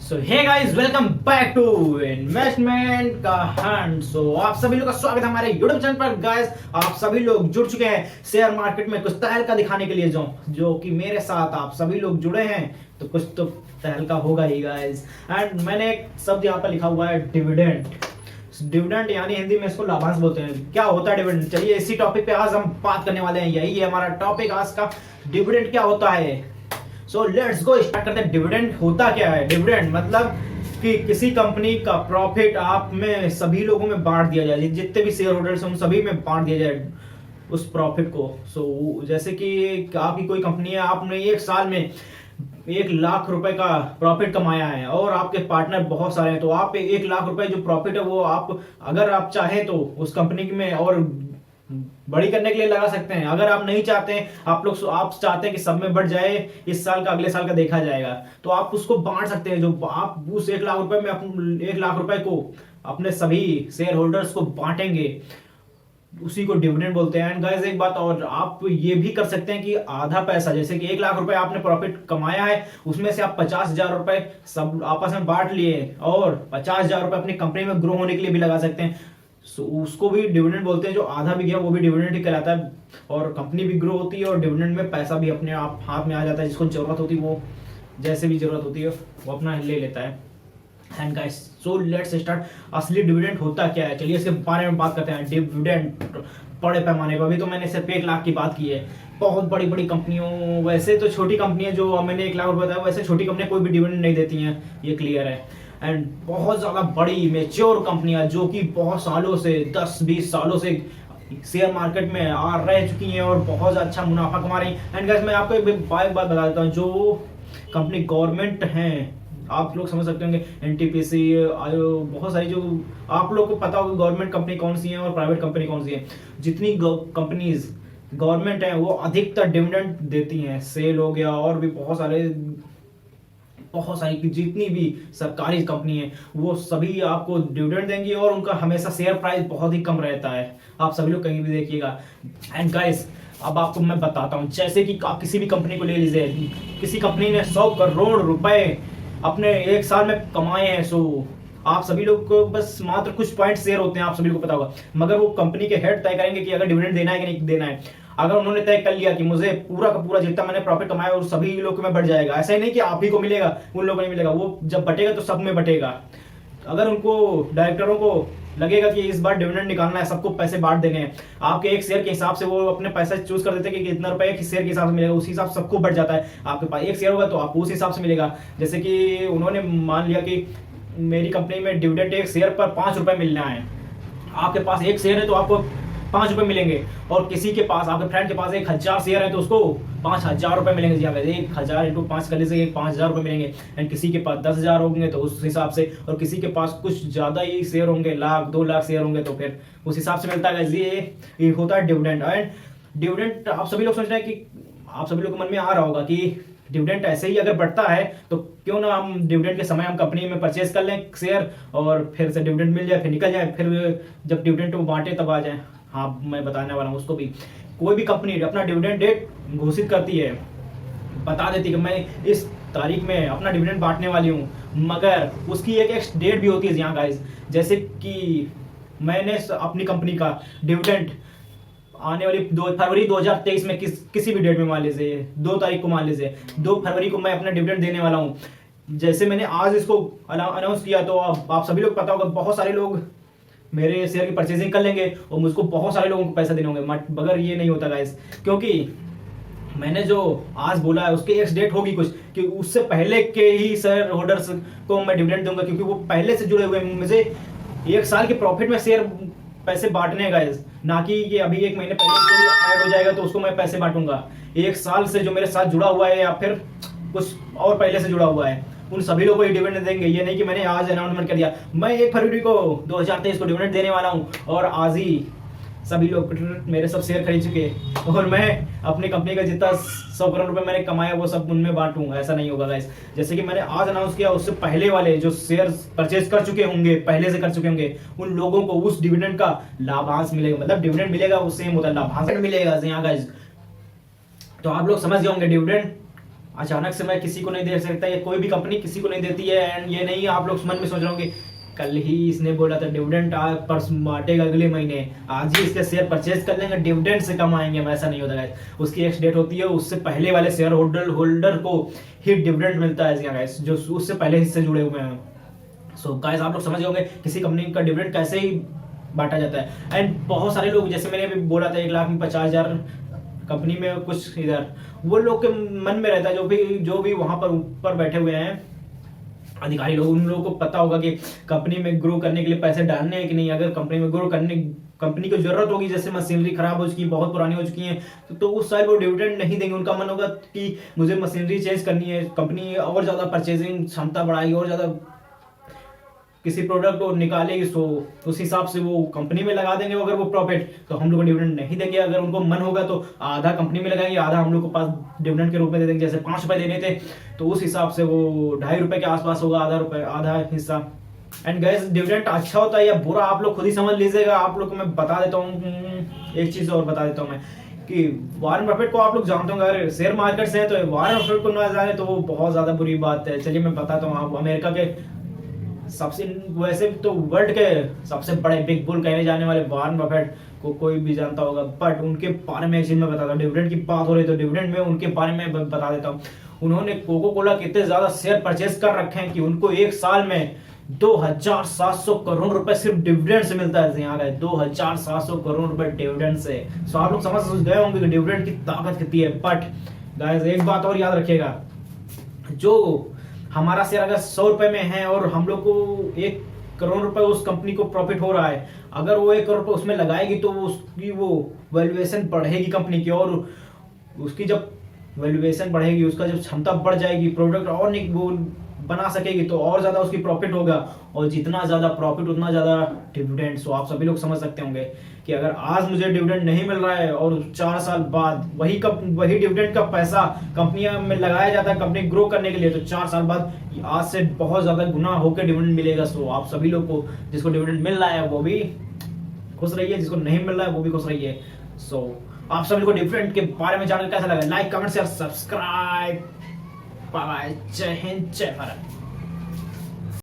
So hey guys, welcome back to investment का hunt. सो आप सभी लोग का स्वागत है हमारे यूट्यूब चैनल पर। गाइस, आप सभी लोग जुड़ चुके हैं शेयर मार्केट में कुछ तहलका दिखाने के लिए, जो कि मेरे साथ आप सभी लोग जुड़े हैं तो कुछ तो तहलका होगा ही गाइस। एंड मैंने एक शब्द यहाँ पर लिखा हुआ है डिविडेंड। डिविडेंड यानी हिंदी में इसको लाभांश बोलते हैं। क्या होता है डिविडेंड? चलिए इसी टॉपिक पे आज हम बात करने वाले हैं। यही है हमारा टॉपिक आज का, डिविडेंड क्या होता है। सो लेट्स गो, स्टार्ट करते हैं। डिविडेंड होता क्या है? डिविडेंड मतलब कि किसी कंपनी का प्रॉफिट आप में सभी लोगों में बांट दिया जाए, जितने भी शेयर होल्डर्स हैं उन सभी में बांट दिया जाए उस प्रॉफिट को। सो जैसे कि आपकी कोई कंपनी है, आपने एक साल में 1,00,000 रुपए का प्रॉफिट कमाया है और आपके पार्टनर बहुत सारे हैं, तो आप 1,00,000 रुपए जो प्रॉफिट है वो आप, अगर आप चाहे तो उस कंपनी में और बड़ी करने के लिए लगा सकते हैं। अगर आप नहीं चाहते हैं, आप चाहते हैं कि सब में बढ़ जाए, इस साल का अगले साल का देखा जाएगा, तो आप उसको बांट सकते हैं। जो आप उस 1,00,000 रुपए में 1,00,000 रुपए को अपने सभी शेयर होल्डर्स को बांटेंगे, उसी को डिविडेंड बोलते हैं। एंड गाइस एक बात और, आप ये भी कर सकते हैं कि आधा पैसा, जैसे कि 1,00,000 रुपए आपने प्रॉफिट कमाया है, उसमें से आप 50,000 रुपए सब आपस में बांट लिए और 50,000 रुपए अपनी कंपनी में ग्रो होने के लिए भी लगा सकते हैं। उसको भी डिविडेंड बोलते हैं। जो आधा भी गया वो भी डिविडेंड ही कहलाता है, और कंपनी भी ग्रो होती है और डिविडेंड में पैसा भी अपने आप हाथ में आ जाता है। जिसको जरूरत होती है वो जैसे भी जरूरत होती है वो अपना ले लेता है। And guys, so let's start. असली डिविडेंड होता क्या है, चलिए इसके बारे में बात करते हैं। डिविडेंड बड़े पैमाने पर, अभी तो मैंने सिर्फ 1,00,000 की बात की है। बहुत बड़ी बड़ी कंपनियों, वैसे तो छोटी कंपनियां जो मैंने 1,00,000 रुपए बताया, वैसे छोटी कंपनियां कोई भी डिविडेंड नहीं देती हैं, ये क्लियर है। एंड बहुत ज्यादा बड़ी मेच्योर कंपनियां जो कि बहुत सालों से 10-20 सालों से शेयर मार्केट में रह चुकी हैं और बहुत अच्छा मुनाफा कमा रही हैं। एंड गाइस मैं आपको एक बात बता देता हूँ, जो कंपनी गवर्नमेंट हैं, आप लोग समझ सकते होंगे, एनटीपीसी, बहुत सारी, जो आप लोग को पता होगा गवर्नमेंट कंपनी कौन सी है और प्राइवेट कंपनी कौन सी है। जितनी कंपनीज गवर्नमेंट है वो अधिकतर डिविडेंड देती हैं। सेल हो गया और भी बहुत सारी जितनी भी सरकारी कंपनी है वो सभी आपको डिविडेंड देंगी और उनका हमेशा शेयर प्राइस बहुत ही कम रहता है। आप सभी लोग कहीं भी देखिएगा। एंड गाइस अब आपको मैं बताता हूं, जैसे कि आप किसी भी कंपनी को ले लीजिए, किसी कंपनी ने 100 करोड़ रुपए अपने एक साल में कमाए हैं। सो आप सभी लोग को बस मात्र कुछ पॉइंट शेयर होते हैं, आप सभी लोग को पता होगा, मगर वो कंपनी के हेड तय करेंगे कि अगर डिविडेंड देना है कि नहीं देना है। अगर उन्होंने तय कर लिया कि मुझे पूरा का पूरा जितना मैंने प्रॉफिट कमाया और सभी लोगों में बढ़ जाएगा, ऐसा ही नहीं कि आप ही को मिलेगा उन लोगों को नहीं मिलेगा, वो जब बटेगा तो सब में बटेगा। अगर उनको डायरेक्टरों को लगेगा कि इस बार डिविडेंड निकालना है, सबको पैसे बांट देने हैं, आपके एक शेयर के हिसाब से वो अपने पैसा चूज कर देते हैं कि कितना रुपए एक शेयर के हिसाब से मिलेगा, उस हिसाब से सबको बढ़ जाता है। आपके पास एक शेयर होगा तो आपको उस हिसाब से मिलेगा। जैसे कि उन्होंने मान लिया कि मेरी कंपनी में डिविडेंड एक शेयर पर 5 रुपए मिलना है, आपके पास एक शेयर है तो आपको 5 रुपए मिलेंगे, और किसी के पास, आपके फ्रेंड के पास 1,000 शेयर है तो उसको 5,000 रुपए मिलेंगे। 1,000 इंटू 5 कर लीजिए, 5,000 रुपए मिलेंगे। एंड किसी के पास 10,000 होंगे तो उस हिसाब से, और किसी के पास कुछ ज्यादा ही शेयर होंगे, 1,00,000 2,00,000 शेयर होंगे तो फिर उस हिसाब से मिलता है। ये होता है डिविडेंड। एंड डिविडेंड आप सभी लोग सोच रहे हैं कि आप सभी लोग के मन में आ रहा होगा कि डिविडेंड ऐसे ही अगर बढ़ता है तो क्यों ना हम डिविडेंड के समय हम कंपनी में परचेज कर लें शेयर और फिर से डिविडेंड मिल जाए, फिर निकल जाए, फिर जब डिविडेंड वो बांटे तब आ जाए। हाँ, मैं बताने वाला हूँ उसको भी। कोई भी कंपनी अपना डिविडेंड डेट घोषित करती है, बता देती है कि मैं इस तारीख में अपना डिविडेंड बांटने वाली हूँ, मगर उसकी एक डेट भी होती है यहाँ गाइस। जैसे कि मैंने अपनी कंपनी का डिविडेंड आने वाली 2 फरवरी 2023 में किसी भी डेट में मान लीजिए, 2 तारीख को मान लीजिए, 2 फरवरी को मैं अपना डिविडेंड देने वाला हूँ। जैसे मैंने आज इसको अनाउंस किया तो आप सभी लोग पता होगा, बहुत सारे लोग मेरे शेयर की परचेजिंग कर लेंगे और मुझको बहुत सारे लोगों को पैसा देने होंगे, मगर ये नहीं होता गाइस, क्योंकि मैंने जो आज बोला है उसकी एक डेट होगी कुछ, कि उससे पहले के ही शेयर होल्डर्स को मैं डिविडेंड दूंगा, क्योंकि वो पहले से जुड़े हुए हैं। मुझे एक साल के प्रॉफिट में शेयर पैसे बांटने हैं गाइस, ना कि अभी 1 महीने पहले ऐड हो जाएगा तो उसको मैं पैसे बांटूंगा। 1 साल से जो मेरे साथ जुड़ा हुआ है या फिर कुछ और पहले से जुड़ा हुआ है, उन सभी लोगों को डिविडेंड देंगे। ये नहीं कि मैंने आज अनाउंसमेंट कर दिया मैं 1 फरवरी को 2023 को डिविडेंड देने वाला हूं और आज ही सभी लोग मेरे सब शेयर खरीद चुके और मैं अपनी कंपनी का जितना 100 करोड़ रुपए मैंने कमाया वो सब उनमें बांटूं, ऐसा नहीं होगा गाइस। जैसे कि मैंने आज अनाउंस किया, उससे पहले वाले जो शेयर परचेज कर चुके होंगे, पहले से कर चुके होंगे, उन लोगों को उस डिविडेंड का लाभांश मिलेगा। मतलब डिविडेंड मिलेगा वो सेम होता है, लाभांश मिलेगा यहाँ गाइस। तो आप लोग समझ गए होंगे डिविडेंड अचानक से मैं किसी को नहीं दे सकता, या कोई भी कंपनी किसी को नहीं देती है। एंड ये नहीं आप लोग मन में सोच रहे होंगे कल ही इसने बोला था डिविडेंड परसों बांटेगा अगले महीने, आज ही इसके शेयर परचेज कर लेंगे डिविडेंड से कमाएंगे, वैसा नहीं होता गाइस। उसकी एक डेट होती है, उससे पहले वाले शेयर होल्डर को ही डिविडेंड मिलता है गाइस, जो उससे पहले हिस्से जुड़े हुए हैं। सो गाइस आप लोग समझ गए होंगे किसी कंपनी का डिविडेंड कैसे ही बांटा जाता है। एंड बहुत सारे लोग, जैसे मैंने अभी बोला था 1,50,000 कंपनी में कुछ इधर, वो लोग के मन में रहता है, जो भी वहां पर ऊपर बैठे हुए हैं अधिकारी लोग, उन लोगों को पता होगा कि कंपनी में ग्रो करने के लिए पैसे डालने हैं कि नहीं। अगर कंपनी में ग्रो करने कंपनी को जरूरत होगी, जैसे मशीनरी खराब हो चुकी है, बहुत पुरानी हो चुकी है, तो उस साल वो डिविडेंड नहीं देंगे। उनका मन होगा कि मुझे मशीनरी चेंज करनी है, कंपनी और ज्यादा परचेजिंग क्षमता बढ़ाएगी और ज्यादा किसी प्रोडक्ट को निकालेगी, सो उस हिसाब से वो कंपनी में लगा देंगे अगर वो प्रॉफिट, तो हम लोग को डिविडेंड नहीं देंगे। अगर उनको मन होगा तो आधा कंपनी में लगाएंगे, आधा हम लोग को पास डिविडेंड के रूप में दे देंगे। जैसे 5 रुपए देने थे तो उस हिसाब से वो 2.5 रुपए के आसपास होगा, आधा हिस्सा। एंड गैस डिविडेंड अच्छा होता है या बुरा आप लोग खुद ही समझ लीजिएगा। आप लोग को मैं बता देता हूँ, एक चीज और बता देता हूँ मैं कि वॉरेन बफेट को आप लोग जानते होंगे, अगर शेयर मार्केट से है तो वॉरेन बफेट को ना जाने तो वो बहुत ज्यादा बुरी बात है। चलिए मैं बताता हूँ, आप अमेरिका के सबसे, वैसे तो वर्ल्ड के सबसे बड़े बिग बुल कहने जाने वाले वॉरेन बफेट को कोई भी जानता होगा, बट उनके बारे में एक चीज मैं बताता हूँ। डिविडेंड की बात हो रही तो डिविडेंड में उनके बारे में बता देता हूँ। उन्होंने कोको कोला के इतने ज्यादा शेयर परचेज कर रखे हैं कि उनको एक साल में 2,700 करोड़ रुपए सिर्फ डिविडेंड से मिलता है। यहाँ गए 2,700 करोड़ रुपए डिविडेंड से। सो आप लोग समझ गए होंगे कि डिविडेंड की ताकत कितनी है। बट गाइस एक बात और याद रखिएगा, जो हमारा शेयर अगर 100 रुपए में है और हम लोग को 1 करोड़ रुपए उस कंपनी को प्रॉफिट हो रहा है, अगर वो 1 करोड़ रुपए उसमें लगाएगी तो उसकी वो वैल्यूएशन बढ़ेगी कंपनी की, और उसकी जब वैल्यूएशन बढ़ेगी, उसका जब क्षमता बढ़ जाएगी, प्रोडक्ट और वो बना सकेगी, तो और ज्यादा उसकी प्रॉफिट होगा, और जितना ज्यादा प्रॉफिट उतना ज्यादा डिविडेंड। सो आप सभी लोग समझ सकते होंगे कि अगर आज मुझे डिविडेंड नहीं मिल रहा है और 4 साल बाद वही डिविडेंड का पैसा कंपनी में लगाया जाता है कंपनी ग्रो करने के लिए, तो 4 साल बाद आज से बहुत ज्यादा गुना होकर डिविडेंड मिलेगा। सो आप सभी लोग को, जिसको डिविडेंड मिल रहा है वो भी खुश रहिए, जिसको नहीं मिल रहा है वो भी खुश रहिए। सो आप सभी को डिविडेंड के बारे में जानकर कैसा लगा, like comment share subscribe. Bye, जय हिंद, जय भारत।